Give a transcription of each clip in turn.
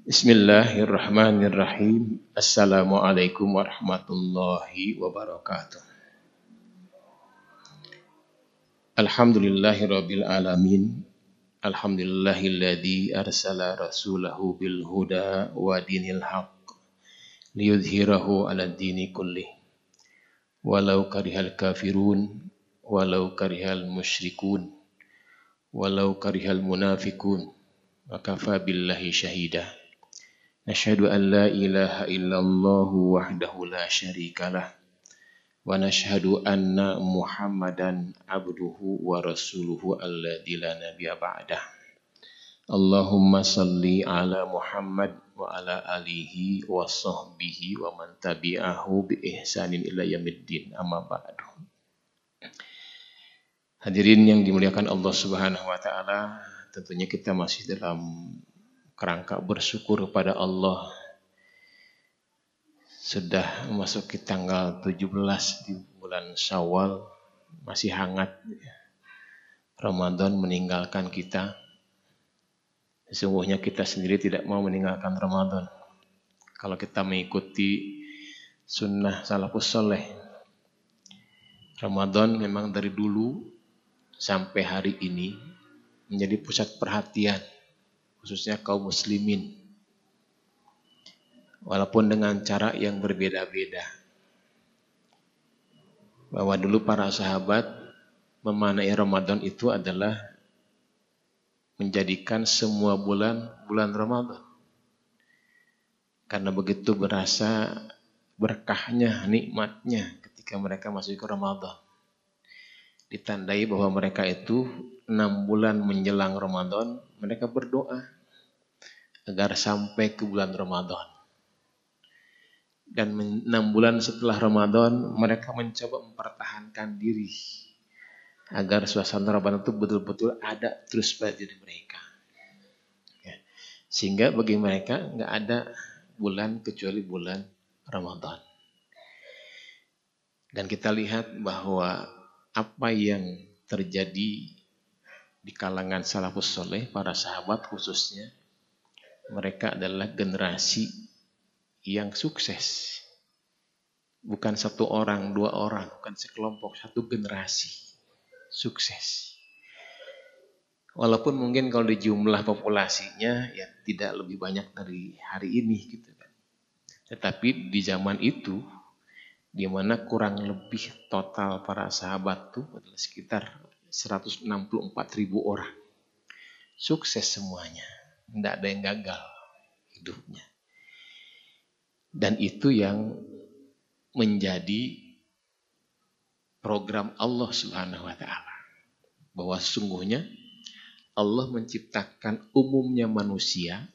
Bismillahirrahmanirrahim. Assalamualaikum warahmatullahi wabarakatuh. Alhamdulillahirabbil alamin. Alhamdulillahilladzi arsala rasulahu bil huda wa dinil haqq liyudhhirahu 'alad dini kullih. Walau karihal kafirun, walau karihal musyrikun, walau karihal munafiqun. Wa kafa billahi syahida. Nashhadu an la ilaha illallah wahdahu la syarikalah wa nashhadu anna Muhammadan abduhu wa rasuluhu alladzi la nabiyya ba'dah. Allahumma salli ala Muhammad wa ala alihi wa sahbihi wa man tabi'ahu bi ihsanin ila yaumiddin. Amma ba'du. Hadirin yang dimuliakan Allah Subhanahu wa taala, tentunya kita masih dalam kerangka bersyukur kepada Allah. Sudah memasuki tanggal 17 di bulan Syawal, masih hangat. Ramadan meninggalkan kita. Sesungguhnya kita sendiri tidak mau meninggalkan Ramadan. Kalau kita mengikuti sunnah salafus saleh, Ramadan memang dari dulu sampai hari ini menjadi pusat perhatian, khususnya kaum muslimin, walaupun dengan cara yang berbeda-beda. Bahwa dulu para sahabat memaknai Ramadan itu adalah menjadikan semua bulan Ramadan, karena begitu berasa berkahnya, nikmatnya ketika mereka masuk ke Ramadan. Ditandai bahwa mereka itu 6 bulan menjelang Ramadan mereka berdoa agar sampai ke bulan Ramadan. Dan 6 bulan setelah Ramadan mereka mencoba mempertahankan diri agar suasana Ramadan itu betul-betul ada terus pada diri mereka. Sehingga bagi mereka nggak ada bulan kecuali bulan Ramadan. Dan kita lihat bahwa apa yang terjadi di kalangan salafus soleh, para sahabat khususnya, mereka adalah generasi yang sukses. Bukan satu orang, 2 orang, bukan sekelompok, satu generasi sukses. Walaupun mungkin kalau di jumlah populasinya ya tidak lebih banyak dari hari ini gitu kan. Tetapi di zaman itu, di mana kurang lebih total para sahabat itu adalah sekitar 164.000 orang. Sukses semuanya, tidak ada yang gagal hidupnya. Dan itu yang menjadi program Allah Subhanahu wa taala. Bahwa sesungguhnya Allah menciptakan umumnya manusia,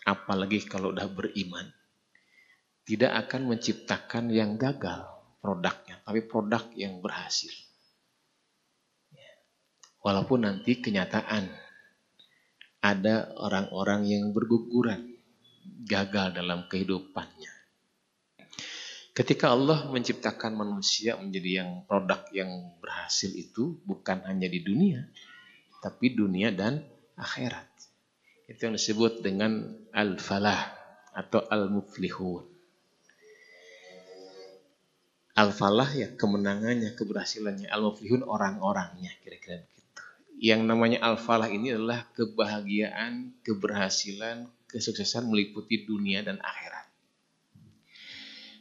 apalagi kalau udah beriman, tidak akan menciptakan yang gagal produknya, tapi produk yang berhasil. Walaupun nanti kenyataan ada orang-orang yang berguguran, gagal dalam kehidupannya. Ketika Allah menciptakan manusia menjadi yang produk yang berhasil itu bukan hanya di dunia, tapi dunia dan akhirat. Itu yang disebut dengan al-falah atau al-muflihun. Al-falah ya kemenangannya, keberhasilannya. Al-muflihun orang-orangnya, kira-kira begitu. Yang namanya al-falah ini adalah kebahagiaan, keberhasilan, kesuksesan meliputi dunia dan akhirat.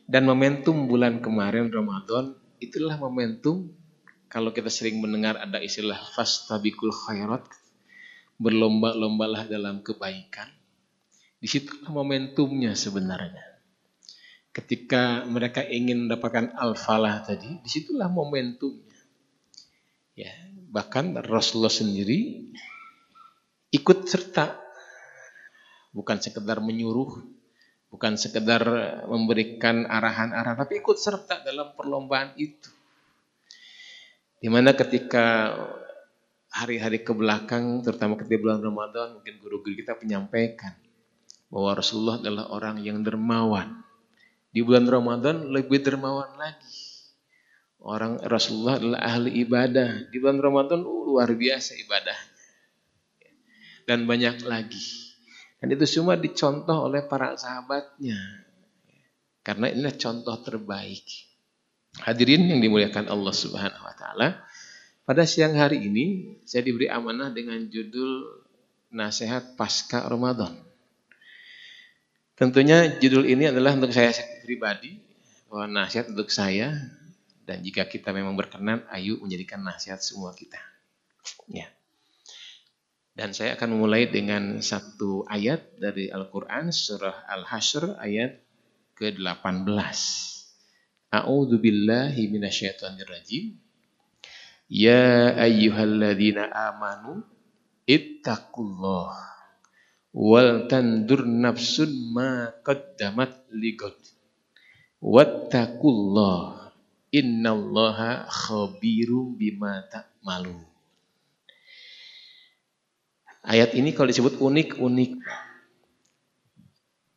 Dan momentum bulan kemarin Ramadan, itulah momentum, kalau kita sering mendengar ada istilah fastabiqul khairat, berlomba-lombalah dalam kebaikan. Di situlah momentumnya sebenarnya. Ketika mereka ingin mendapatkan al-falah tadi, disitulah momentumnya. Ya, bahkan Rasulullah sendiri ikut serta, bukan sekedar menyuruh, bukan sekedar memberikan arahan-arahan, tapi ikut serta dalam perlombaan itu. Dimana ketika hari-hari kebelakang, terutama ketika bulan Ramadan, mungkin guru-guru kita menyampaikan bahwa Rasulullah adalah orang yang dermawan. Di bulan Ramadan lebih dermawan lagi. Orang Rasulullah adalah ahli ibadah. Di bulan Ramadan luar biasa ibadahnya. Dan banyak lagi. Dan itu semua dicontoh oleh para sahabatnya. Karena inilah contoh terbaik. Hadirin yang dimuliakan Allah Subhanahu wa taala, pada siang hari ini saya diberi amanah dengan judul Nasihat Pasca Ramadan. Tentunya judul ini adalah untuk saya pribadi, bahwa nasihat untuk saya, dan jika kita memang berkenan, ayo menjadikan nasihat semua kita. Ya. Dan saya akan memulai dengan satu ayat dari Al-Quran, surah Al-Hasyr ayat ke-18. A'udzu billahi minasyaitonir rajim. Ya ayyuhalladzina amanu ittaqullah wal tandur nafsun ma qaddamat ligad wattaqullah innallaha khabirum bima ta'malun. Ayat ini kalau disebut unik-unik.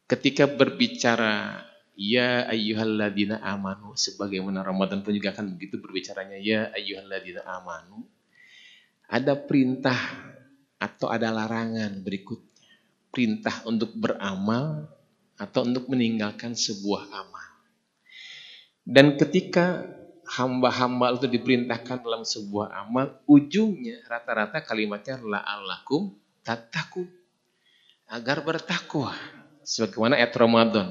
Ketika berbicara ya ayyuhalladzina amanu, sebagaimana Ramadan pun juga akan begitu berbicaranya ya ayyuhalladzina amanu. Ada perintah atau ada larangan berikutnya. Perintah untuk beramal atau untuk meninggalkan sebuah amal. Dan ketika hamba-hamba itu diperintahkan dalam sebuah amal, ujungnya rata-rata kalimatnya la'allakum tattaqun, agar bertakwa. Sebagaimana ayat Ramadan.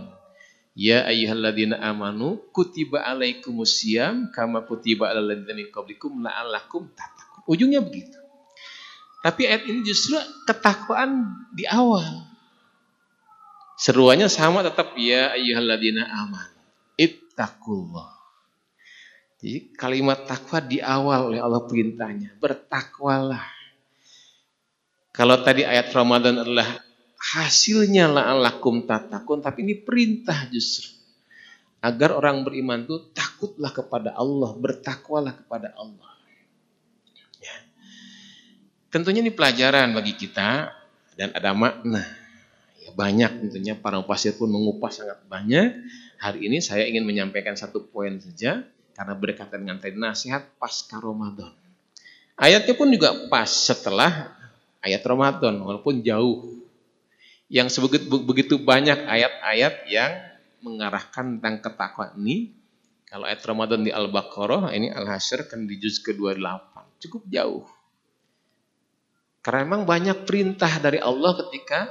Ya ayyuhalladzina amanu kutiba alaikumusiyam kama kutiba alal ladzina min qablikum la'allakum tattaqun. Ujungnya begitu. Tapi ayat ini justru ketakwaan di awal. Seruannya sama tetap ya ayyuhalladzina amanu ittaqullah. Jadi kalimat takwa di awal oleh Allah perintahnya, bertakwalah. Kalau tadi ayat Ramadan adalah hasilnya la'allakum tattaqun, tapi ini perintah justru. Agar orang beriman itu takutlah kepada Allah, bertakwalah kepada Allah. Ya. Tentunya ini pelajaran bagi kita dan ada makna. Ya, banyak tentunya para mufassir pun mengupas sangat banyak. Hari ini saya ingin menyampaikan satu poin saja karena berkaitan dengan tadi nasihat pasca Ramadan. Ayatnya pun juga pas setelah ayat Ramadan walaupun jauh. Yang begitu banyak ayat-ayat yang mengarahkan tentang ketakwaan ini. Kalau ayat Ramadan di Al-Baqarah, ini Al-Hasyr kan di juz ke-28. Cukup jauh. Karena memang banyak perintah dari Allah ketika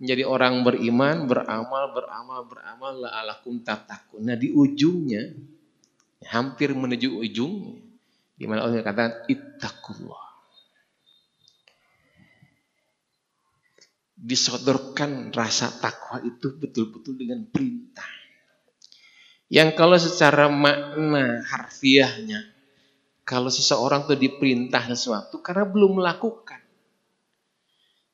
menjadi orang beriman, beramal la'allakum tattaqun. Nah, di ujungnya hampir menuju ujung di mana Allah katakan ittaqullah. Disodorkan rasa takwa itu betul-betul dengan perintah. Yang kalau secara makna harfiahnya, kalau seseorang itu diperintah sesuatu karena belum melakukan.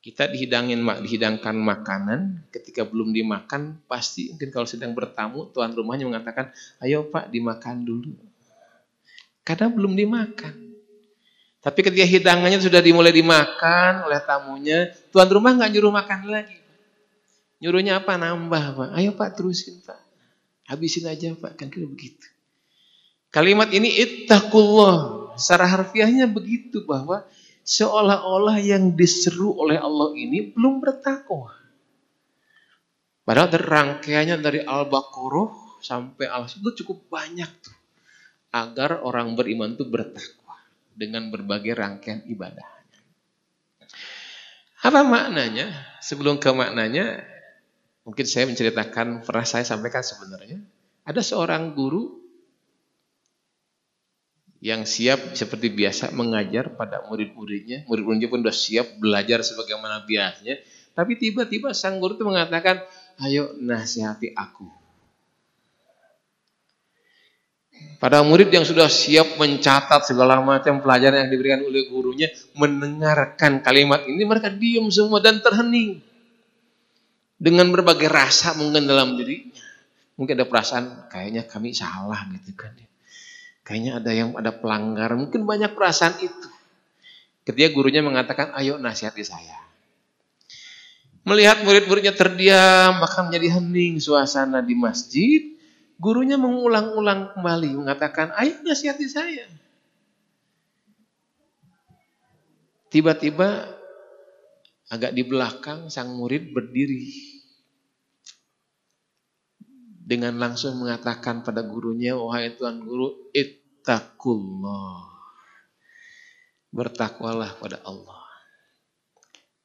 Kita dihidangkan makanan, ketika belum dimakan, pasti mungkin kalau sedang bertamu, tuan rumahnya mengatakan, ayo Pak dimakan dulu. Karena belum dimakan. Tapi ketika hidangannya sudah dimulai dimakan oleh tamunya, tuan rumah nggak nyuruh makan lagi. Nyuruhnya apa? Nambah Pak. Ayo Pak terusin Pak. Habisin aja Pak. Kan kira begitu. Kalimat ini ittaqullah. Secara harfiahnya begitu bahwa seolah-olah yang diseru oleh Allah ini belum bertakwa. Padahal dari rangkaiannya dari Al-Baqarah sampai Al-Hasyr itu cukup banyak tuh. Agar orang beriman itu bertakwa dengan berbagai rangkaian ibadahnya. Apa maknanya? Sebelum ke maknanya, mungkin saya menceritakan, pernah saya sampaikan sebenarnya. Ada seorang guru yang siap seperti biasa mengajar pada murid-muridnya. Murid-muridnya pun sudah siap belajar sebagaimana biasanya. Tapi tiba-tiba sang guru itu mengatakan, ayo nasihati aku. Pada murid yang sudah siap mencatat segala macam pelajaran yang diberikan oleh gurunya, mendengarkan kalimat ini, mereka diam semua dan terhening. Dengan berbagai rasa mungkin dalam dirinya. Mungkin ada perasaan, kayaknya kami salah gitu kan. Kayaknya ada pelanggaran, mungkin banyak perasaan itu. Ketika gurunya mengatakan, ayo nasihati saya. Melihat murid-muridnya terdiam, bahkan menjadi hening suasana di masjid, gurunya mengulang-ulang kembali, mengatakan, ayo nasihati saya. Tiba-tiba Agak di belakang sang murid berdiri dengan langsung mengatakan pada gurunya, wahai Tuan Guru, ittaqullah. Bertakwalah pada Allah.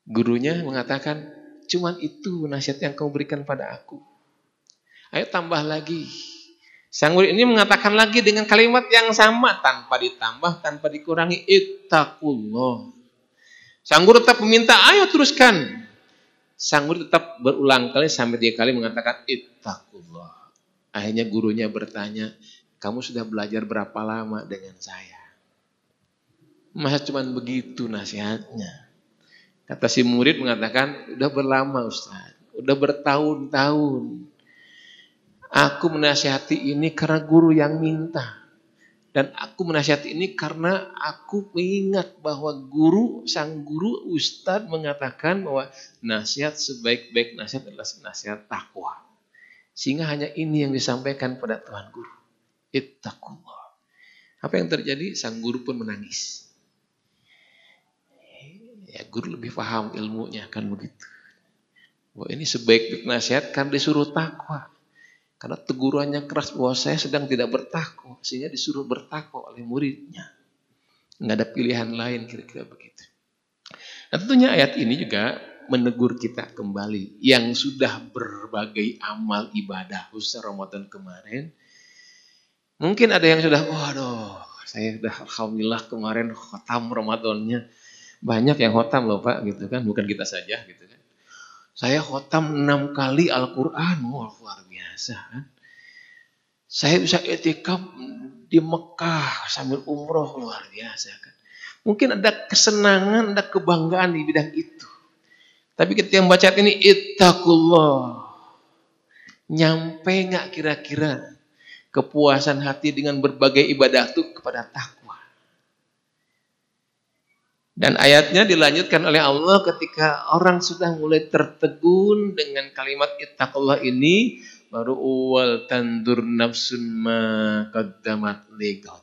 Gurunya mengatakan, cuman itu nasihat yang kau berikan pada aku. Ayo tambah lagi. Sang murid ini mengatakan lagi dengan kalimat yang sama, tanpa ditambah, tanpa dikurangi, ittaqullah. Sang guru tetap meminta, ayo teruskan. Sang murid tetap berulang kali sampai 3 kali mengatakan ittaqullah. Akhirnya gurunya bertanya, kamu sudah belajar berapa lama dengan saya? Masa cuma begitu nasihatnya? Kata si murid mengatakan, udah berlama Ustaz, udah bertahun-tahun. Aku menasihati ini karena guru yang minta. Dan aku menasihati ini karena aku mengingat bahwa sang guru Ustadz mengatakan bahwa nasihat sebaik-baik nasihat adalah nasihat takwa. Sehingga hanya ini yang disampaikan pada Tuhan Guru. Ittaqullah. Apa yang terjadi? Sang guru pun menangis. Ya, guru lebih paham ilmunya kan begitu. Bahwa ini sebaik-baik nasihat karena disuruh takwa. Karena tegurannya keras bahwa saya sedang tidak bertakwa, sehingga disuruh bertakwa oleh muridnya. Nggak ada pilihan lain, kira-kira begitu. Nah, tentunya ayat ini juga menegur kita kembali yang sudah berbagai amal ibadah khusus Ramadan kemarin. Mungkin ada yang sudah, waduh, saya sudah alhamdulillah kemarin khatam Ramadannya. Banyak yang khatam loh Pak, gitu kan, bukan kita saja gitu kan. Saya khatam 6 kali Al-Quran, luar biasa kan. Saya bisa i'tikaf di Mekah sambil umroh, luar biasa kan. Mungkin ada kesenangan, ada kebanggaan di bidang itu. Tapi ketika membaca ini, ittaqullah. Nyampe gak kira-kira kepuasan hati dengan berbagai ibadah itu kepada takwa? Dan ayatnya dilanjutkan oleh Allah ketika orang sudah mulai tertegun dengan kalimat ittaqullah ini, baru wal tandur nafsun ma qaddamat lighad.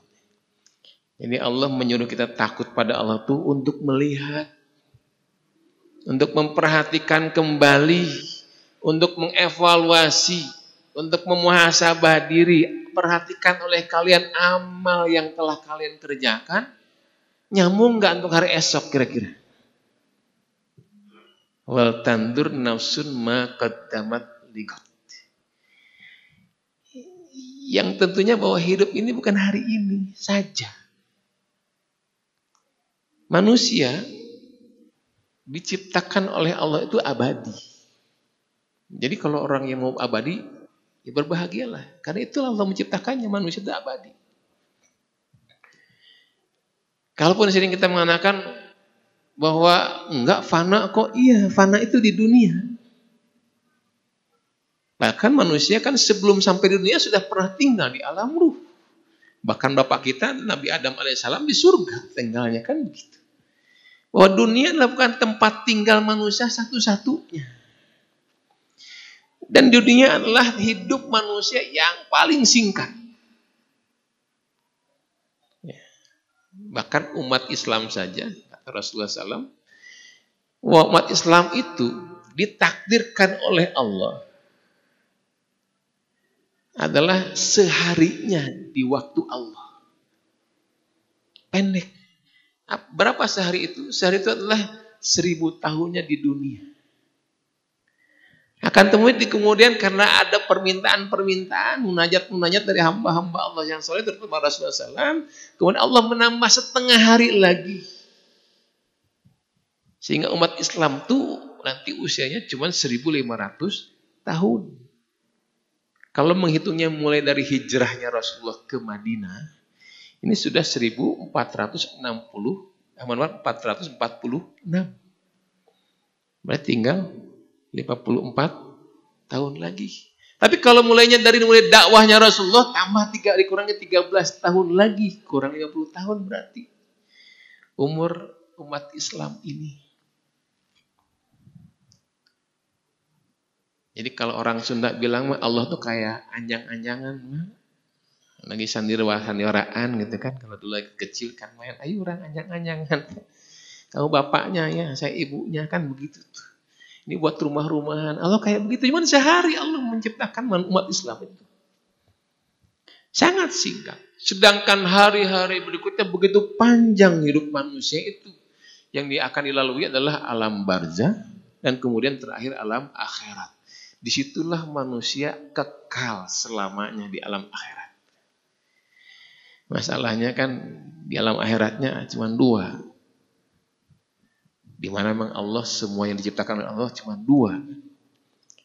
Ini Allah menyuruh kita takut pada Allah itu untuk melihat, untuk memperhatikan kembali, untuk mengevaluasi, untuk memuhasabah diri. Perhatikan oleh kalian amal yang telah kalian kerjakan. Nyambung nggak untuk hari esok kira-kira? Wal tandur nafsun ma qaddamat lighad. Yang tentunya bahwa hidup ini bukan hari ini saja. Manusia diciptakan oleh Allah itu abadi. Jadi kalau orang yang mau abadi, ya berbahagialah. Karena itulah Allah menciptakannya, manusia itu abadi. Kalaupun sering kita mengatakan bahwa enggak fana kok, iya fana itu di dunia. Bahkan manusia kan sebelum sampai di dunia sudah pernah tinggal di alam ruh. Bahkan bapak kita Nabi Adam alaihissalam di surga tinggalnya kan begitu. Bahwa dunia adalah bukan tempat tinggal manusia satu-satunya. Dan dunia adalah hidup manusia yang paling singkat. Bahkan umat Islam saja, kata Rasulullah SAW, umat Islam itu ditakdirkan oleh Allah adalah seharinya di waktu Allah. Pendek. Berapa sehari itu? Sehari itu adalah 1000 tahunnya di dunia. Akan temui di kemudian karena ada permintaan-permintaan, munajat-munajat dari hamba-hamba Allah yang soleh, terutama Rasulullah SAW, kemudian Allah menambah setengah hari lagi. Sehingga umat Islam itu nanti usianya cuma 1500 tahun. Kalau menghitungnya mulai dari hijrahnya Rasulullah ke Madinah, ini sudah 446. Berarti tinggal 54 tahun lagi. Tapi kalau mulai dakwahnya Rasulullah, tambah dikurangi 13 tahun lagi, kurang 50 tahun berarti umur umat Islam ini. Jadi kalau orang Sunda bilang Allah tuh kayak anjang-anjangan, lagi sandiwaraan gitu kan. Kalau dulu lagi kecil kan main, ayo orang anjang-anjangan. Kamu bapaknya ya, saya ibunya, kan begitu tuh. Ini buat rumah-rumahan. Allah kayak begitu. Cuman sehari Allah menciptakan umat Islam itu. Sangat singkat. Sedangkan hari-hari berikutnya begitu panjang hidup manusia itu. Yang akan dilalui adalah alam barzah dan kemudian terakhir alam akhirat. Disitulah manusia kekal selamanya di alam akhirat. Masalahnya kan di alam akhiratnya cuma dua. Di mana memang Allah, semua yang diciptakan oleh Allah cuma dua.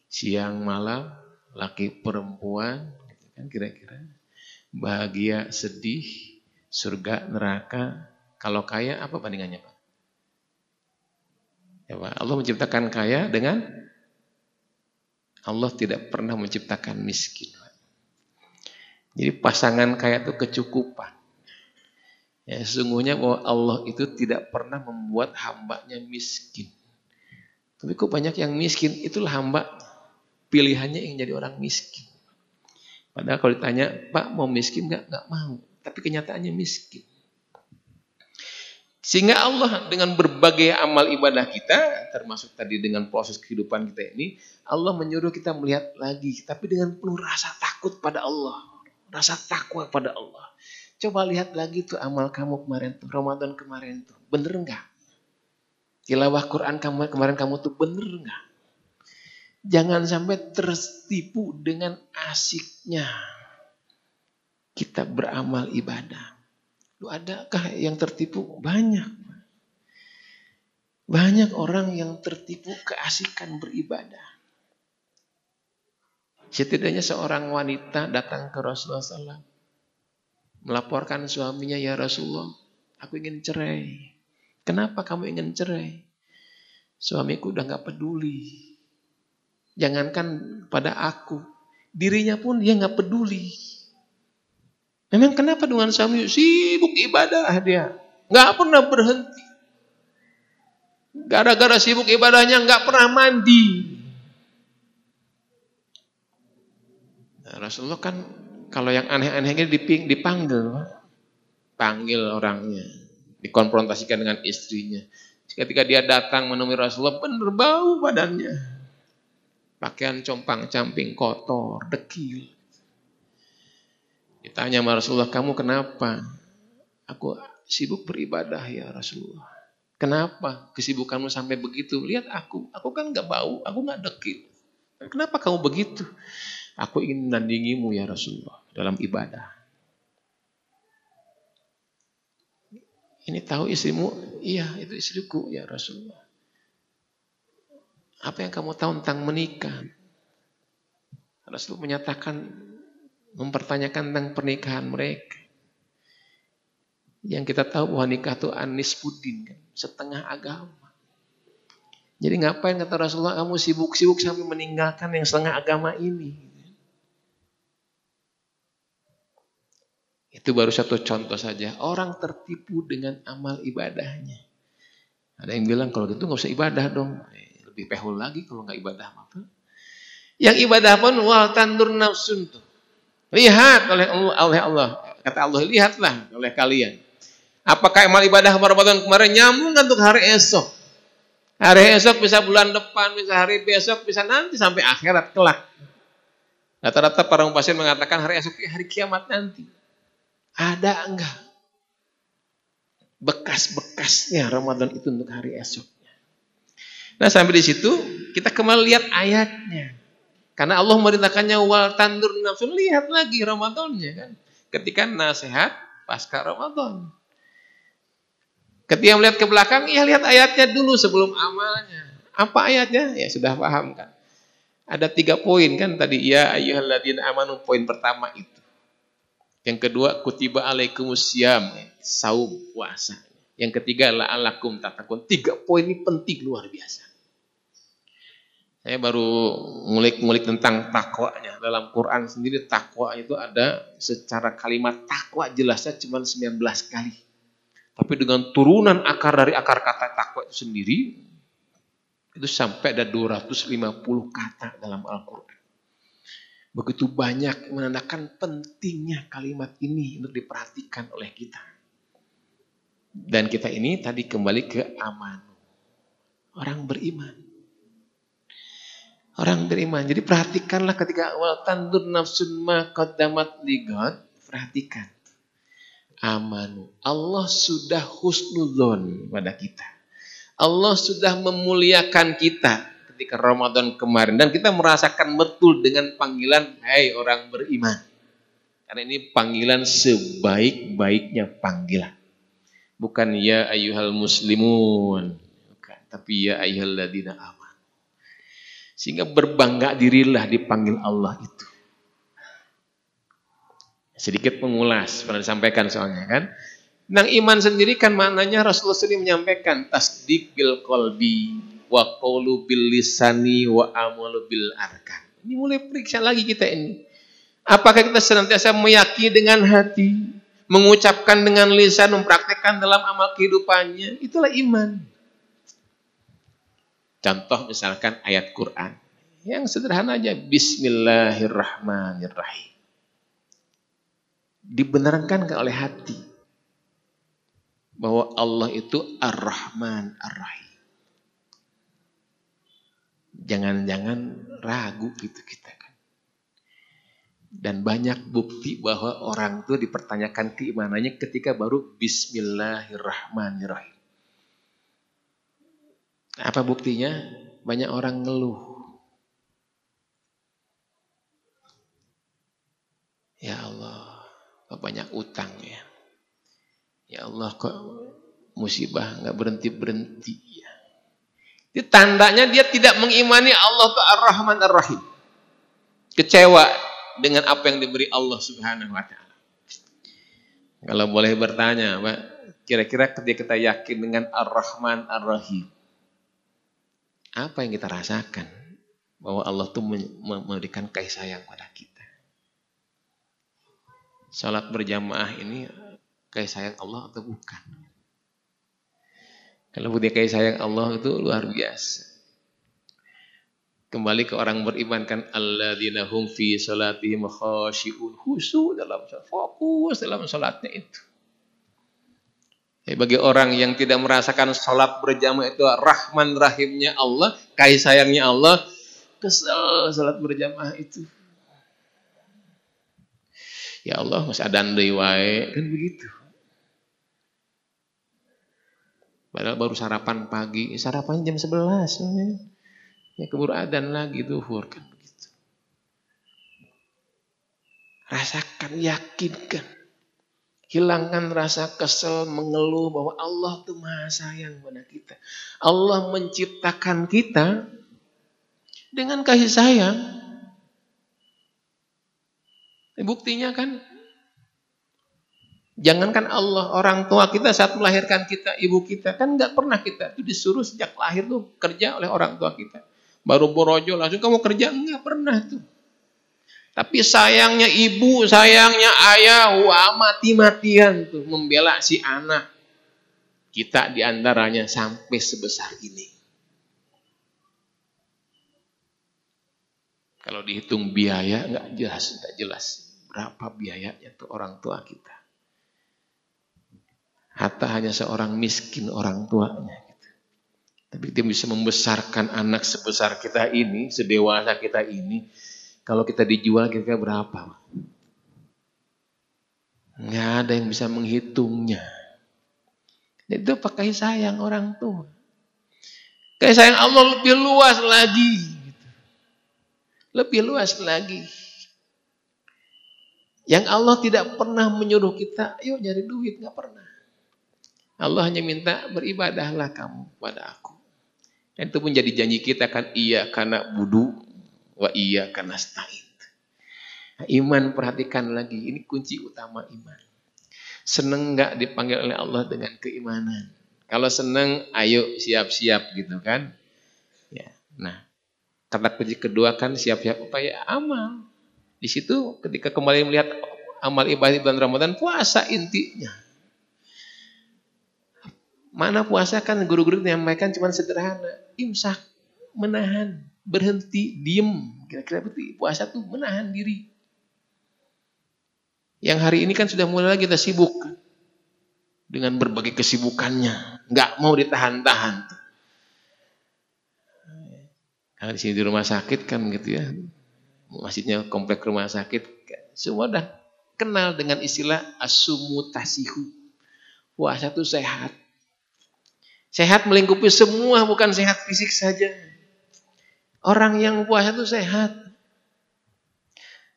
Siang malam, laki perempuan, kan kira-kira. Bahagia, sedih, surga, neraka. Kalau kaya apa bandingannya, Pak? Ya, Pak. Allah menciptakan kaya dengan Allah tidak pernah menciptakan miskin, Pak. Jadi pasangan kaya itu kecukupan. Ya, sesungguhnya bahwa Allah itu tidak pernah membuat hambanya miskin. Tapi kok banyak yang miskin, itulah hamba. Pilihannya yang jadi orang miskin. Padahal kalau ditanya, Pak mau miskin enggak? Enggak mau. Tapi kenyataannya miskin. Sehingga Allah dengan berbagai amal ibadah kita, termasuk tadi dengan proses kehidupan kita ini, Allah menyuruh kita melihat lagi, tapi dengan penuh rasa takut pada Allah. Rasa takwa pada Allah. Coba lihat lagi tuh amal kamu kemarin tuh, Ramadan kemarin tuh, bener enggak? Tilawah Quran kemarin kamu tuh bener enggak? Jangan sampai tertipu dengan asiknya kita beramal ibadah. Lu adakah yang tertipu? Banyak. Banyak orang yang tertipu keasikan beribadah. Setidaknya seorang wanita datang ke Rasulullah SAW. Melaporkan suaminya, ya Rasulullah, aku ingin cerai. Kenapa kamu ingin cerai? Suamiku udah gak peduli. Jangankan pada aku, dirinya pun dia gak peduli. Memang kenapa dengan suami? Sibuk ibadah dia. Gak pernah berhenti. Gara-gara sibuk ibadahnya gak pernah mandi. Nah, Rasulullah kan kalau yang aneh-aneh ini dipanggil. Panggil orangnya. Dikonfrontasikan dengan istrinya. Ketika dia datang menemui Rasulullah, bener bau badannya. Pakaian compang-camping, kotor, dekil. Ditanya sama Rasulullah, kamu kenapa? Aku sibuk beribadah ya Rasulullah. Kenapa kesibukanmu sampai begitu? Lihat aku kan gak bau, aku gak dekil. Kenapa kamu begitu? Aku ingin menandingimu ya Rasulullah dalam ibadah. Ini tahu istrimu? Iya, itu istriku ya Rasulullah. Apa yang kamu tahu tentang menikah? Rasulullah menyatakan, mempertanyakan tentang pernikahan mereka. Yang kita tahu bahwa nikah itu anisbudin, kan? Setengah agama. Jadi ngapain kata Rasulullah kamu sibuk-sibuk sampai meninggalkan yang setengah agama ini? Itu baru satu contoh saja. Orang tertipu dengan amal ibadahnya. Ada yang bilang kalau gitu nggak usah ibadah dong. Lebih pehul lagi kalau nggak ibadah apa? Yang ibadah pun wal tandur nafsun tuh. Lihat oleh Allah. Kata Allah, lihatlah oleh kalian. Apakah amal ibadah Ramadan kemarin nyambung untuk hari esok? Hari esok bisa bulan depan, bisa hari besok, bisa nanti sampai akhirat kelak. Rata-rata para mufassir mengatakan hari esok hari kiamat nanti. Ada enggak bekas-bekasnya Ramadan itu untuk hari esoknya? Nah, sampai di situ kita kembali lihat ayatnya. Karena Allah merintahkannya wal tandur nafsun, lihat lagi Ramadannya kan. Ketika nasihat pasca Ramadan. Ketika melihat ke belakang, ya lihat ayatnya dulu sebelum amalnya. Apa ayatnya? Ya sudah paham kan. Ada 3 poin kan tadi, ya ayyuhalladzina amanu, poin pertama itu. Yang kedua, kutiba alaikumusiyam, saum, puasa. Yang ketiga, la'alakum tatakun. 3 poin ini penting, luar biasa. Saya baru ngulik-ngulik tentang takwanya. Dalam Quran sendiri takwa itu ada secara kalimat takwa jelasnya cuma 19 kali. Tapi dengan turunan akar dari akar kata takwa itu sendiri, itu sampai ada 250 kata dalam Al-Quran. Begitu banyak menandakan pentingnya kalimat ini untuk diperhatikan oleh kita. Dan kita ini tadi kembali ke aman. Orang beriman. Orang beriman. Jadi perhatikanlah ketika awal tandur nafsun ma qaddamat ligat. Perhatikan. Amanu. Allah sudah husnudzon pada kita. Allah sudah memuliakan kita ketika Ramadan kemarin. Dan kita merasakan betul dengan panggilan, hai orang beriman. Karena ini panggilan sebaik-baiknya panggilan. Bukan ya ayyuhal muslimun. Bukan. Tapi ya ayyuhal ladina aman. Sehingga berbangga dirilah dipanggil Allah itu. Sedikit mengulas, pernah disampaikan soalnya kan. Nang iman sendiri kan maknanya Rasulullah SAW menyampaikan tasdiq bil qalbi wa qawlu bil lisani wa amalu bil arkan. Ini mulai periksa lagi kita ini. Apakah kita senantiasa meyakini dengan hati, mengucapkan dengan lisan, mempraktekkan dalam amal kehidupannya, itulah iman. Contoh misalkan ayat Quran. Yang sederhana aja, Bismillahirrahmanirrahim. Dibenarkan oleh hati bahwa Allah itu Ar-Rahman Ar-Rahim. Jangan-jangan ragu gitu kita kan. Dan banyak bukti bahwa orang itu dipertanyakan keimanannya ketika baru Bismillahirrahmanirrahim. Apa buktinya? Banyak orang ngeluh. Ya Allah, kok banyak utang ya. Ya Allah, kok musibah nggak berhenti-berhenti ya. Itu tandanya dia tidak mengimani Allah itu Ar-Rahman Ar-Rahim. Kecewa dengan apa yang diberi Allah Subhanahu wa taala. Kalau boleh bertanya, Pak, kira-kira ketika kita yakin dengan Ar-Rahman Ar-Rahim, apa yang kita rasakan? Bahwa Allah itu memberikan kasih sayang pada kita. Salat berjamaah ini kasih sayang Allah atau bukan? Kalau punya kasih sayang Allah itu luar biasa. Kembali ke orang beriman kan, alladzina hum fi salatihim khashi'un, khusyuk dalam salat, fokus dalam salatnya itu. Bagi orang yang tidak merasakan salat berjamaah itu Rahman Rahimnya Allah, kasih sayangnya Allah, kesel salat berjamaah itu. Ya Allah, masih adan deui wae, kan begitu. Padahal baru sarapan pagi, sarapannya jam 11. Ya keburu adan lagi zuhur, kan begitu. Rasakan, yakinkan. Hilangkan rasa kesel, mengeluh bahwa Allah itu Maha Sayang pada kita. Allah menciptakan kita dengan kasih sayang. Buktinya kan, jangankan Allah, orang tua kita saat melahirkan kita, ibu kita, kan nggak pernah kita itu disuruh sejak lahir tuh kerja oleh orang tua kita. Baru borojo langsung kamu kerja, nggak pernah tuh. Tapi sayangnya ibu, sayangnya ayah, wah mati-matian tuh membela si anak. Kita diantaranya sampai sebesar ini. Kalau dihitung biaya nggak jelas berapa biayanya tuh orang tua kita. Hatta hanya seorang miskin orang tuanya. Gitu. Tapi dia bisa membesarkan anak sebesar kita ini, sedewasa kita ini. Kalau kita dijual kira-kira berapa? Nggak ada yang bisa menghitungnya. Itu pakai sayang orang tua. Kasih sayang Allah lebih luas lagi. Lebih luas lagi. Yang Allah tidak pernah menyuruh kita, ayo nyari duit, nggak pernah. Allah hanya minta beribadahlah kamu pada aku. Dan itu pun jadi janji kita kan, iya karena budu. Wa iya karena nasta'in. Iman, perhatikan lagi, ini kunci utama iman. Seneng nggak dipanggil oleh Allah dengan keimanan? Kalau seneng, ayo siap-siap gitu kan? Ya. Nah, kata kunci kedua kan siap-siap upaya amal. Di situ ketika kembali melihat amal ibadah bulan Ramadan, puasa intinya. Mana puasa kan guru-guru menyampaikan cuma sederhana, imsak, menahan. Berhenti, diem. Kira-kira betul. Puasa tuh menahan diri. Yang hari ini kan sudah mulai lagi kita sibuk. dengan berbagai kesibukannya, nggak mau ditahan-tahan. Kalau di sini di rumah sakit kan gitu ya, masjidnya komplek rumah sakit, semua udah kenal dengan istilah asumutasihu. Puasa itu sehat. Sehat melingkupi semua, bukan sehat fisik saja. Orang yang puasa itu sehat.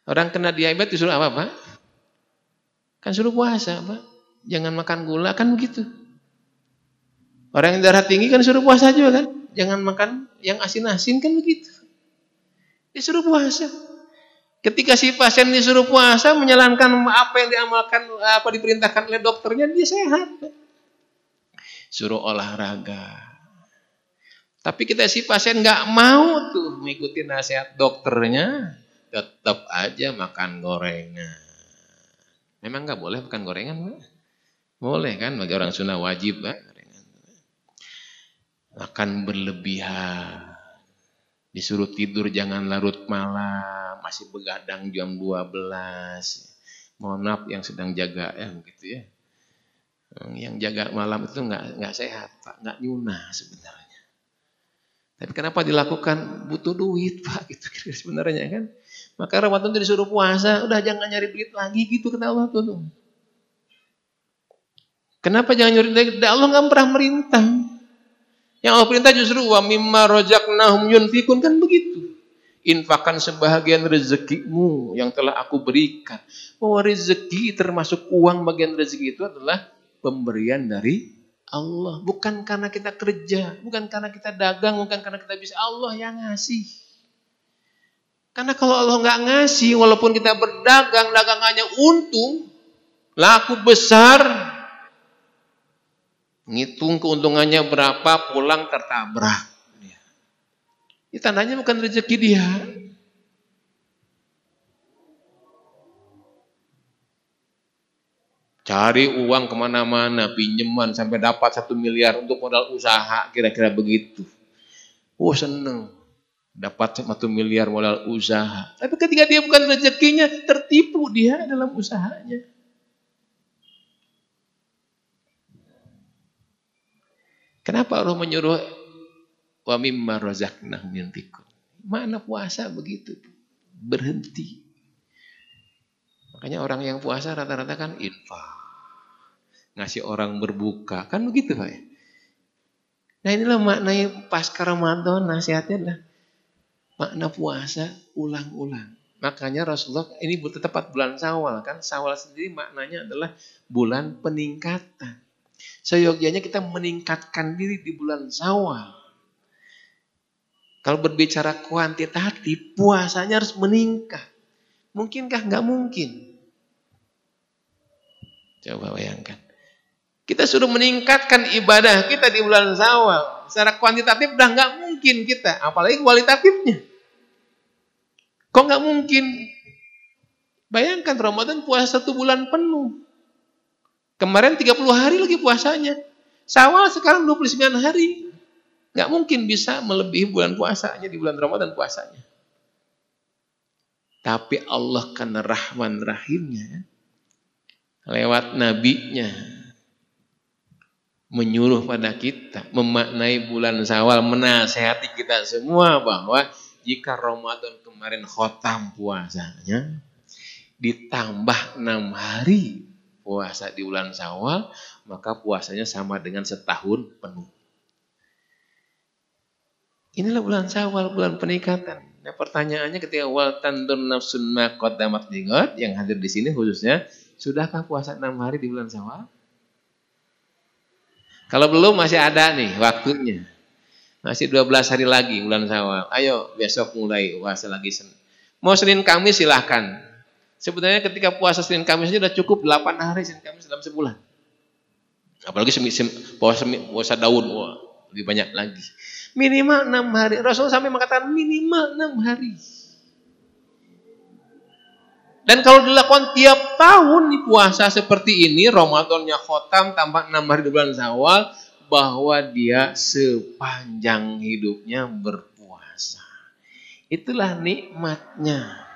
Orang kena diabetes disuruh apa, Pak? Kan suruh puasa, Pak. Jangan makan gula, kan begitu. Orang yang darah tinggi kan suruh puasa juga kan. Jangan makan yang asin-asin, kan begitu. Disuruh puasa. Ketika si pasien disuruh puasa, menjalankan apa yang diamalkan, apa diperintahkan oleh dokternya, dia sehat. Suruh olahraga. Tapi kita si pasien nggak mau tuh mengikuti nasihat dokternya, tetap aja makan gorengan. Memang nggak boleh makan gorengan, Pak? Boleh kan, bagi orang Sunda wajib, Pak. Makan berlebihan. Disuruh tidur jangan larut malam, masih begadang jam 12. Mohon maaf yang sedang jaga ya begitu ya. Yang jaga malam itu nggak sehat, Pak, nggak nyunah sebenarnya. Tapi kenapa dilakukan? Butuh duit, Pak, gitu sebenarnya kan. Maka Ramadan itu disuruh puasa, udah jangan nyari duit lagi gitu kata Allah tuh. Kenapa jangan nyari duit? Allah nggak pernah merintah. Yang Allah perintah justru wa mimma razaqnahum yunfikun, kan begitu. Infakkan sebahagian rezekimu yang telah aku berikan. Bahwa rezeki termasuk uang, bagian rezeki itu adalah pemberian dari Allah. Bukan karena kita kerja, bukan karena kita dagang, bukan karena kita bisa. Allah yang ngasih. Karena kalau Allah nggak ngasih, walaupun kita berdagang, dagangannya untung, laku besar, ngitung keuntungannya berapa, pulang tertabrak. Ini tandanya bukan rezeki dia. Cari uang kemana-mana, pinjaman sampai dapat 1 miliar untuk modal usaha, kira-kira begitu. Oh seneng, dapat 1 miliar modal usaha. Tapi ketika dia bukan rezekinya, tertipu dia dalam usahanya. Kenapa Allah menyuruh wa mimma razaqnahum yunfikun? Mana puasa begitu, berhenti. Makanya orang yang puasa rata-rata kan infak. Ngasih orang berbuka, kan begitu Pak ya. Nah inilah maknanya pasca Ramadan, nasihatnya adalah makna puasa ulang-ulang. Makanya Rasulullah ini tepat bulan Syawal kan. Syawal sendiri maknanya adalah bulan peningkatan. Seyogyanya kita meningkatkan diri di bulan Syawal. Kalau berbicara kuantitatif, puasanya harus meningkat. Mungkinkah? Nggak mungkin. Coba bayangkan. Kita sudah meningkatkan ibadah kita di bulan Syawal. Secara kuantitatif udah nggak mungkin kita, apalagi kualitatifnya. Kok nggak mungkin? Bayangkan Ramadan puasa 1 bulan penuh. Kemarin 30 hari lagi puasanya. Syawal sekarang 29 hari. Nggak mungkin bisa melebihi bulan puasanya di bulan Ramadan puasanya. Tapi Allah karena Rahman Rahimnya, lewat nabinya, menyuruh pada kita, memaknai bulan Syawal, menasihati kita semua bahwa jika Ramadan kemarin khotam puasanya, ditambah 6 hari puasa di bulan Syawal, maka puasanya sama dengan setahun penuh. Inilah bulan Syawal, bulan peningkatan. Nah pertanyaannya ketika wal tandur nafsun ma qaddamat lighad, yang hadir di sini khususnya, sudahkah puasa 6 hari di bulan Syawal? Kalau belum masih ada nih waktunya. Masih 12 hari lagi bulan Syawal. Ayo besok mulai puasa lagi. Mau Senin Kamis silahkan. Sebenarnya ketika puasa Senin Kamis aja udah cukup 8 hari Senin Kamis dalam sebulan. Apalagi puasa daun, wah, lebih banyak lagi. Minimal 6 hari. Rasul sampai mengatakan minimal 6 hari. Dan kalau dilakukan tiap tahun nih puasa seperti ini, Ramadannya khotam tambah 6 hari di bulan Syawal, bahwa dia sepanjang hidupnya berpuasa. Itulah nikmatnya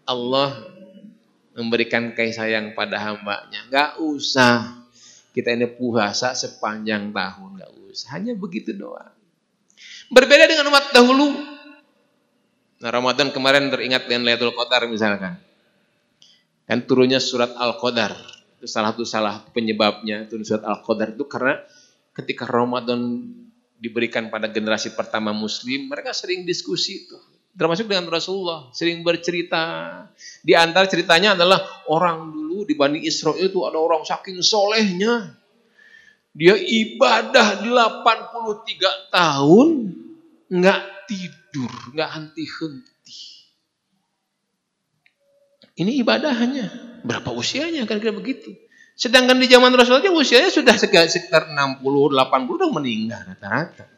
Allah memberikan kasih sayang pada hambanya. Gak usah kita ini puasa sepanjang tahun, nggak usah. Hanya begitu doang. Berbeda dengan umat dahulu. Nah, Ramadan kemarin teringat dengan Lailatul Qadar misalkan. Kan turunnya surat Al-Qadar. Itu salah penyebabnya turun surat Al-Qadar itu karena ketika Ramadan diberikan pada generasi pertama Muslim, mereka sering diskusi tuh. Termasuk dengan Rasulullah, sering bercerita. Di antara ceritanya adalah orang dulu di Bani Israel itu ada orang saking solehnya. Dia ibadah 83 tahun, nggak tidur, nggak henti-henti. Ini ibadahnya. Berapa usianya? Kira-kira begitu. Sedangkan di zaman Rasulullah usianya sudah sekitar 60, 80 udah meninggal rata-rata.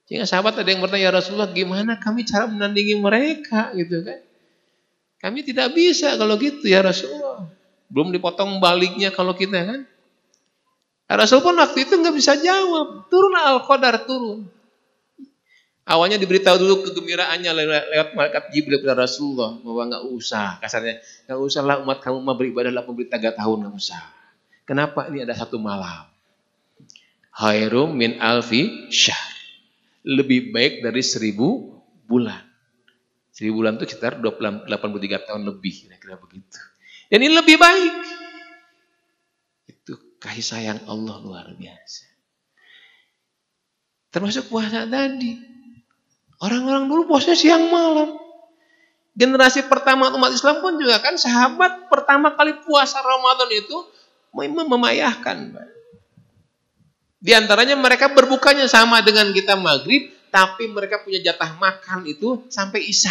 Sehingga sahabat ada yang bertanya, ya Rasulullah gimana kami cara menandingi mereka gitu kan. Kami tidak bisa kalau gitu ya Rasulullah. Belum dipotong baliknya kalau kita kan. Ya Rasul pun waktu itu nggak bisa jawab. Turunlah Al-Qadar turun. Awalnya diberitahu dulu kegembiraannya lewat malaikat Jibril kepada Rasulullah. Bahwa nggak usah, kasarnya. Nggak usahlah umat kamu mau beribadah 83 tahun, nggak usah. Kenapa? Ini ada satu malam. Khairum min alfi syahr. Lebih baik dari 1000 bulan. 1000 bulan itu sekitar 83 tahun lebih, kira-kira begitu. Dan ini lebih baik. Itu kasih sayang Allah luar biasa. Termasuk puasa tadi. Orang-orang dulu puasa siang malam. Generasi pertama umat Islam pun juga kan sahabat pertama kali puasa Ramadan itu memayahkan. Di antaranya mereka berbukanya sama dengan kita maghrib, tapi mereka punya jatah makan itu sampai isya.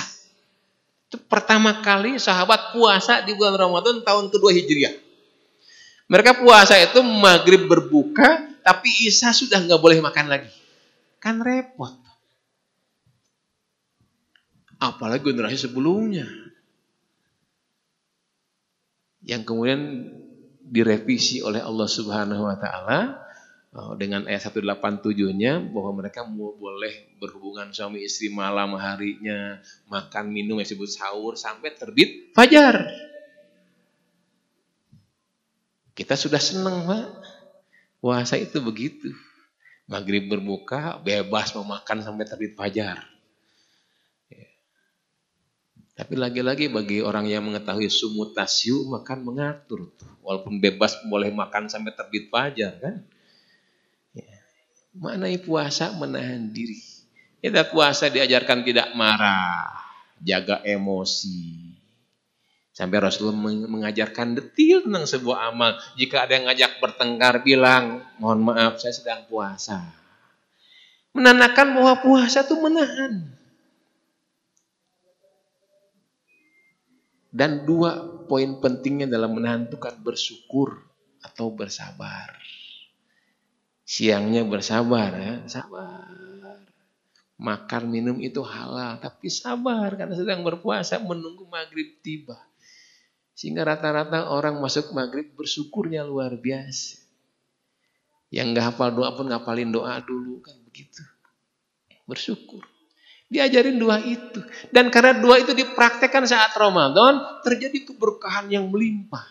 Itu pertama kali sahabat puasa di bulan Ramadan tahun kedua Hijriah. Mereka puasa itu maghrib berbuka, tapi isya sudah nggak boleh makan lagi. Kan repot. Apalagi generasi sebelumnya. Yang kemudian direvisi oleh Allah Subhanahu wa taala dengan ayat 187-nya bahwa mereka boleh berhubungan suami istri malam harinya, makan minum yang disebut sahur sampai terbit fajar. Kita sudah senang, Pak. Puasa itu begitu. Maghrib berbuka, bebas mau makan sampai terbit fajar. Tapi lagi-lagi bagi orang yang mengetahui sumut tasyu makan mengatur. Walaupun bebas boleh makan sampai terbit fajar kan. Maknai puasa menahan diri. Kita puasa diajarkan tidak marah, jaga emosi. Sampai Rasulullah mengajarkan detil tentang sebuah amal. Jika ada yang ngajak bertengkar, bilang, mohon maaf saya sedang puasa. Menandakan bahwa puasa itu menahan. Dan 2 poin pentingnya dalam menahan itu kan bersyukur atau bersabar. Siangnya bersabar ya, sabar. Makan minum itu halal, tapi sabar karena sedang berpuasa menunggu maghrib tiba. Sehingga rata-rata orang masuk maghrib bersyukurnya luar biasa. Yang nggak hafal doa pun ngapalin doa dulu kan begitu. Bersyukur. Diajarin 2 itu. Dan karena 2 itu dipraktekkan saat Ramadan, terjadi keberkahan yang melimpah.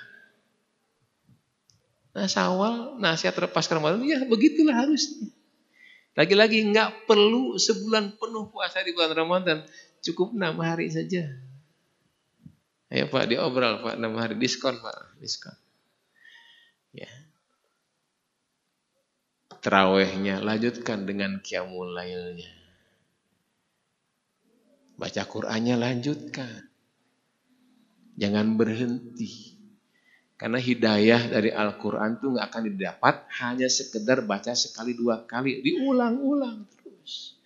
Nah, Syawal, nasihat terlepas ke Ramadan, ya begitulah harusnya. Lagi-lagi nggak perlu sebulan penuh puasa di bulan Ramadan, cukup 6 hari saja. Ayo Pak, diobrol Pak, 6 hari diskon Pak, diskon. Ya. Tarawihnya lanjutkan dengan qiyamul lailnya. Baca Qur'annya lanjutkan. Jangan berhenti. Karena hidayah dari Al-Quran itu nggak akan didapat hanya sekedar baca sekali 2 kali. Diulang-ulang terus.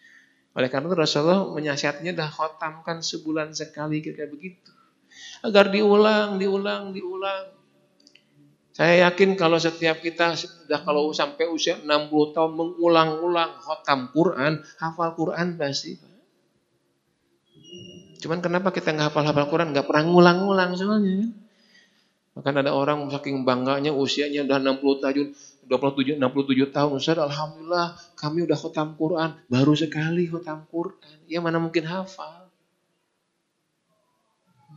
Oleh karena itu Rasulullah menasihatnya dah khotamkan sebulan sekali kayak begitu. Agar diulang. Saya yakin kalau setiap kita sudah kalau sampai usia 60 tahun mengulang-ulang khotam Quran, hafal Quran pasti. Cuman kenapa kita nggak hafal Quran, nggak pernah ngulang-ngulang soalnya. Bahkan ada orang saking bangganya usianya udah 60 tahun, 67 tahun, Ustaz, alhamdulillah kami udah khotam Quran, baru sekali khotam Quran. Ya mana mungkin hafal.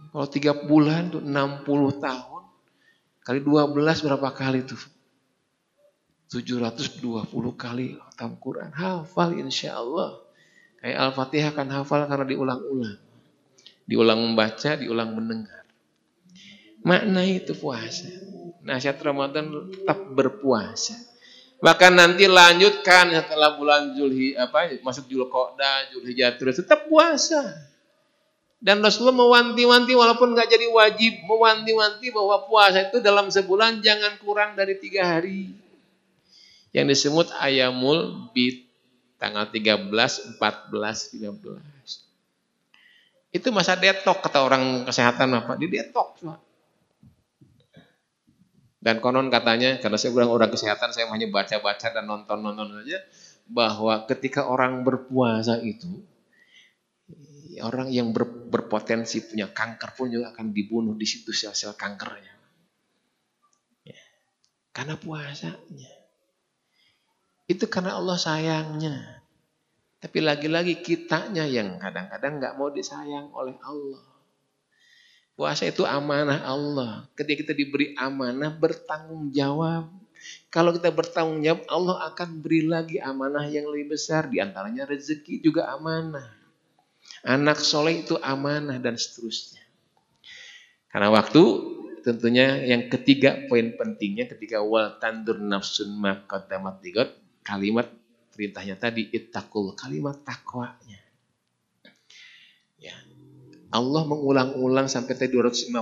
Kalau 3 bulan tuh 60 tahun. Kali 12 berapa kali tuh? 720 kali khatam Quran. Hafal insya Allah. Kayak Al-Fatihah kan hafal karena diulang-ulang. Diulang membaca, diulang mendengar. Makna itu puasa. Nasihat Ramadan tetap berpuasa. Bahkan nanti lanjutkan setelah bulan masuk Zulqa'dah, Zulhijjah terus tetap puasa. Dan Rasulullah mewanti-wanti walaupun nggak jadi wajib, mewanti-wanti bahwa puasa itu dalam sebulan jangan kurang dari 3 hari. Yang disebut ayamul bid, tanggal 13, 14, 15. Itu masa detok kata orang kesehatan apa? Di detok. Dan konon katanya, karena saya bilang orang kesehatan, saya hanya baca-baca dan nonton-nonton saja, bahwa ketika orang berpuasa itu, orang yang berpotensi punya kanker pun juga akan dibunuh di situ sel-sel kankernya. Ya. Karena puasanya. Itu karena Allah sayangnya. Tapi lagi-lagi kitanya yang kadang-kadang nggak mau disayang oleh Allah. Puasa itu amanah Allah. Ketika kita diberi amanah, bertanggung jawab. Kalau kita bertanggung jawab, Allah akan beri lagi amanah yang lebih besar. Di antaranya rezeki juga amanah. Anak soleh itu amanah dan seterusnya. Karena waktu, tentunya yang ketiga poin pentingnya ketika wal tandur nafsun ma qaddamat ligat, kalimat perintahnya tadi ittaqul, kalimat takwanya. Ya. Allah mengulang-ulang sampai 250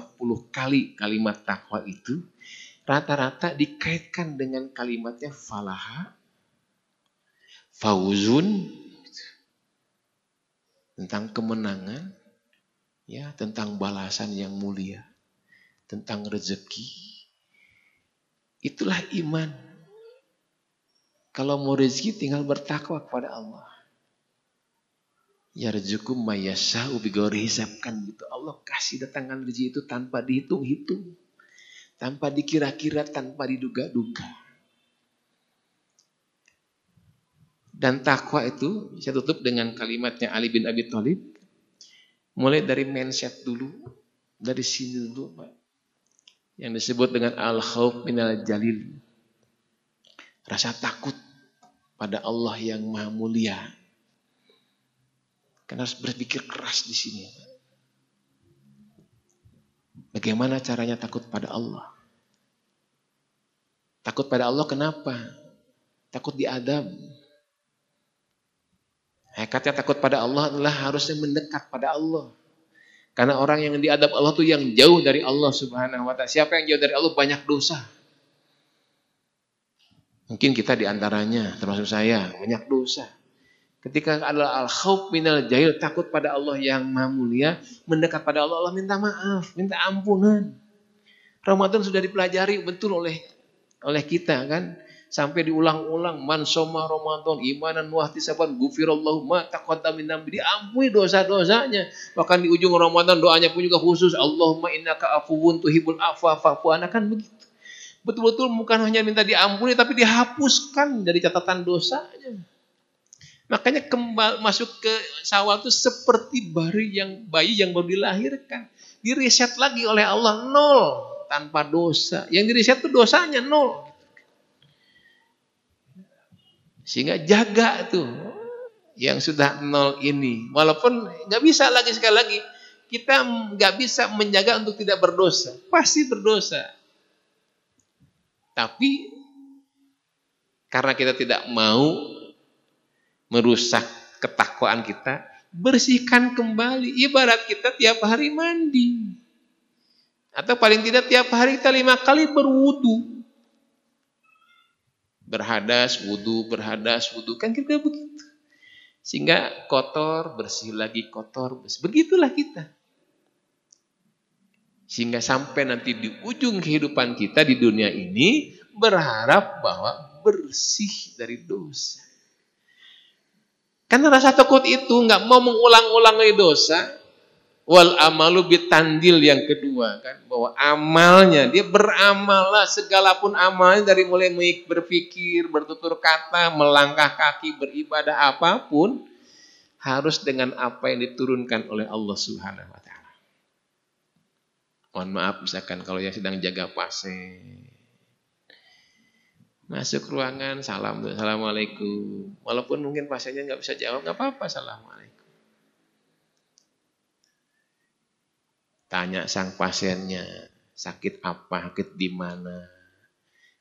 kali kalimat takwa itu, rata-rata dikaitkan dengan kalimatnya falaha, fauzun, tentang kemenangan, ya, tentang balasan yang mulia, tentang rezeki. Itulah iman. Kalau mau rezeki tinggal bertakwa kepada Allah. Yarzuqu mayyasha'u bighairi hisab, kan gitu. Allah kasih datangkan rezeki itu tanpa dihitung-hitung, tanpa dikira-kira, tanpa diduga-duga. Dan takwa itu saya tutup dengan kalimatnya Ali bin Abi Thalib. Mulai dari mindset dulu, dari sini dulu, Pak. Yang disebut dengan al-khauf minal jalil. Rasa takut pada Allah yang Maha Mulia. Karena harus berpikir keras di sini. Bagaimana caranya takut pada Allah? Takut pada Allah kenapa? Takut diadab. Hakikatnya takut pada Allah adalah harusnya mendekat pada Allah. Karena orang yang diadab Allah itu yang jauh dari Allah Subhanahu wa ta'ala. Siapa yang jauh dari Allah banyak dosa. Mungkin kita diantaranya, termasuk saya, banyak dosa. Ketika adalah al-khauf minal jahil, takut pada Allah yang Maha Mulia, mendekat pada Allah, Allah minta maaf, minta ampunan. Ramadan sudah dipelajari betul oleh kita kan, sampai diulang-ulang, man soma Ramadan imanan wa ihtisaban ghufirallahu ma taqaddama min dzambi, diampuni dosa-dosanya. Bahkan di ujung Ramadan doanya pun juga khusus, Allahumma innaka afuwun tuhibbul afwa fa'fu anna, kan begitu. Betul-betul bukan hanya minta diampuni, tapi dihapuskan dari catatan dosanya. Makanya masuk ke Syawal itu seperti bayi yang baru dilahirkan. Direset lagi oleh Allah, 0 tanpa dosa. Yang direset itu dosanya 0. Sehingga jaga tuh yang sudah 0 ini. Walaupun nggak bisa lagi, sekali lagi, kita nggak bisa menjaga untuk tidak berdosa. Pasti berdosa. Tapi karena kita tidak mau merusak ketakwaan kita, bersihkan kembali. Ibarat kita tiap hari mandi. Atau paling tidak tiap hari kita 5 kali berwudu. Berhadas, wudu, berhadas, wudu. Kan kita begitu. Sehingga kotor, bersih lagi, kotor, bersih. Begitulah kita. Sehingga sampai nanti di ujung kehidupan kita di dunia ini, berharap bahwa bersih dari dosa. Karena rasa takut itu nggak mau mengulang-ulang lagi dosa. Wal amalu bitandil, yang kedua kan, bahwa amalnya dia beramallah segala pun amalnya, dari mulai berpikir, bertutur kata, melangkah kaki, beribadah apapun harus dengan apa yang diturunkan oleh Allah Subhanahu wa taala. Mohon maaf misalkan kalau yang sedang jaga pasien, masuk ruangan, salam, assalamualaikum. Walaupun mungkin pasiennya nggak bisa jawab, nggak apa-apa, assalamualaikum. Tanya sang pasiennya, sakit apa, sakit di mana,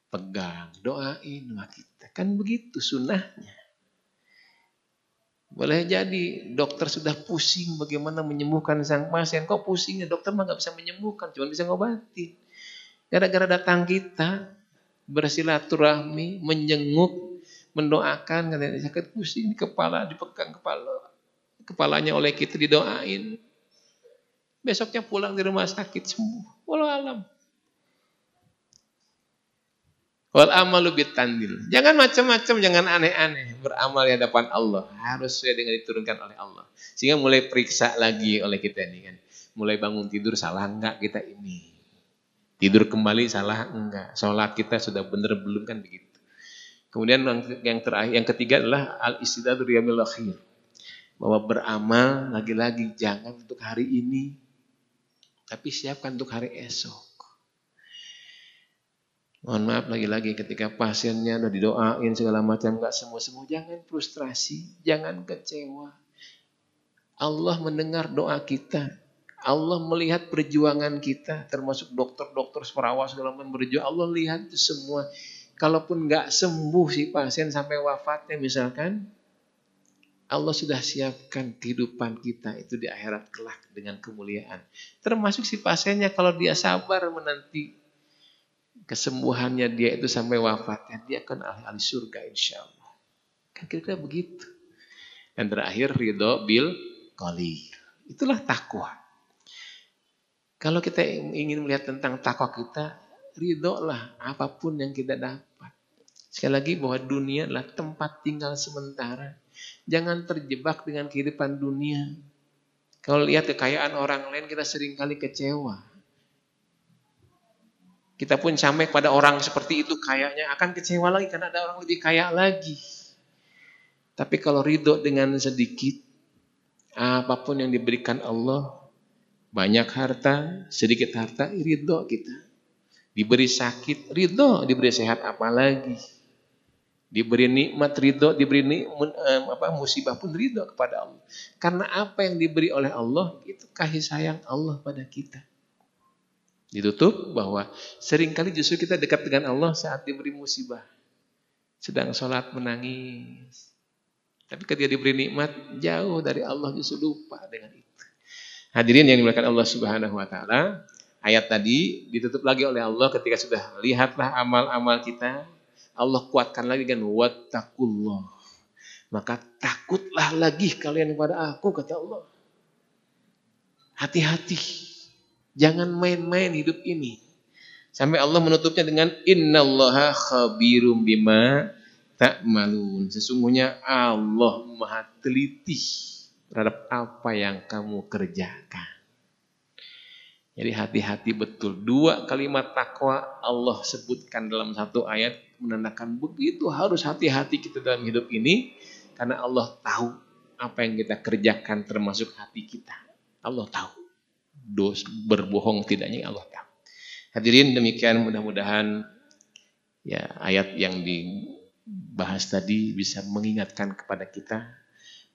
pegang, doain doa kita. Kan begitu sunnahnya. Boleh jadi dokter sudah pusing bagaimana menyembuhkan sang pasien. Kok pusingnya? Dokter mah nggak bisa menyembuhkan, cuma bisa ngobatin. Gara-gara datang kita bersilaturahmi, menjenguk, mendoakan, katanya sakit pusing di kepala, dipegang kepalanya oleh kita, didoain. Besoknya pulang di rumah sakit sembuh. Walau alam. Wal amalu bitandil. Jangan macam-macam, jangan aneh-aneh. Beramal di hadapan Allah harus sesuai dengan diturunkan oleh Allah. Sehingga mulai periksa lagi oleh kita ini kan. Mulai bangun tidur salah enggak kita ini. Tidur kembali salah enggak. Sholat kita sudah benar belum kan begitu. Kemudian yang terakhir, yang ketiga adalah al-istidadu riyamil akhir. Bahwa beramal lagi-lagi jangan untuk hari ini, tapi siapkan untuk hari esok. Mohon maaf lagi-lagi ketika pasiennya udah didoain segala macam nggak sembuh-sembuh, jangan frustrasi, jangan kecewa. Allah mendengar doa kita. Allah melihat perjuangan kita, termasuk dokter-dokter perawat segala macam berjuang. Allah lihat itu semua. Kalaupun nggak sembuh si pasien sampai wafatnya misalkan, Allah sudah siapkan kehidupan kita itu di akhirat kelak dengan kemuliaan. Termasuk si pasiennya kalau dia sabar menanti kesembuhannya dia itu sampai wafatnya, dia akan ahli surga insya Allah. Kan kira-kira begitu. Dan terakhir ridho bil qali. Itulah takwa. Kalau kita ingin melihat tentang takwa kita, ridho lah apapun yang kita dapat. Sekali lagi bahwa dunia adalah tempat tinggal sementara. Jangan terjebak dengan kehidupan dunia. Kalau lihat kekayaan orang lain kita seringkali kecewa. Kita pun sampai pada orang seperti itu kayaknya akan kecewa lagi karena ada orang lebih kaya lagi. Tapi kalau ridho dengan sedikit, apapun yang diberikan Allah, banyak harta, sedikit harta, ridho kita. Diberi sakit, ridho, diberi sehat apalagi. Diberi nikmat ridho, diberi musibah pun ridho kepada Allah. Karena apa yang diberi oleh Allah, itu kasih sayang Allah pada kita. Ditutup bahwa seringkali justru kita dekat dengan Allah saat diberi musibah. Sedang sholat menangis. Tapi ketika diberi nikmat, jauh dari Allah justru lupa dengan itu. Hadirin yang dimuliakan Allah Subhanahu wa Ta'ala, ayat tadi ditutup lagi oleh Allah ketika sudah lihatlah amal-amal kita. Allah kuatkan lagi dengan wattaqullah. Maka takutlah lagi kalian kepada aku, kata Allah. Hati-hati. Jangan main-main hidup ini. Sampai Allah menutupnya dengan innallaha khabirum bima ta'malun. Sesungguhnya Allah Maha teliti terhadap apa yang kamu kerjakan. Jadi hati-hati betul. 2 kalimat takwa Allah sebutkan dalam satu ayat menandakan begitu harus hati-hati kita dalam hidup ini karena Allah tahu apa yang kita kerjakan termasuk hati kita. Allah tahu. Berbohong tidaknya Allah tahu. Hadirin, demikian mudah-mudahan ya ayat yang dibahas tadi bisa mengingatkan kepada kita,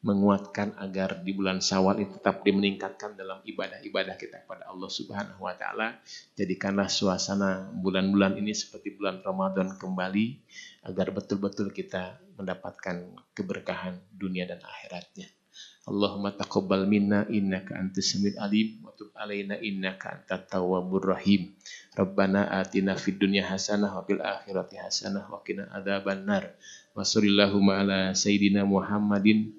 menguatkan agar di bulan Syawal itu tetap dimeningkatkan dalam ibadah-ibadah kita kepada Allah Subhanahu wa Ta'ala. Jadikanlah suasana bulan-bulan ini seperti bulan Ramadan kembali agar betul-betul kita mendapatkan keberkahan dunia dan akhiratnya. Allahumma taqabbal minna innaka antas samiul alim wa tub alaina innaka antat tawwabur rahim. Rabbana atina fid dunya hasanah wa fil akhirati hasanah wa qina adzabannar. Wa sallallahu ala sayidina Muhammadin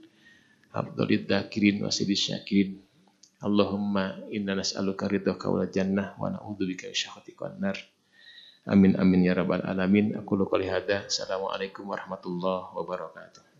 afdhalid dzakirin wa sayyidis syakirin. Allahumma inna nas'aluka ridhaka wal jannah wa na'udzubika min syakhatika wan nar. Amin amin ya rabbal alamin. Aku qouli hadza. Assalamualaikum warahmatullahi wabarakatuh.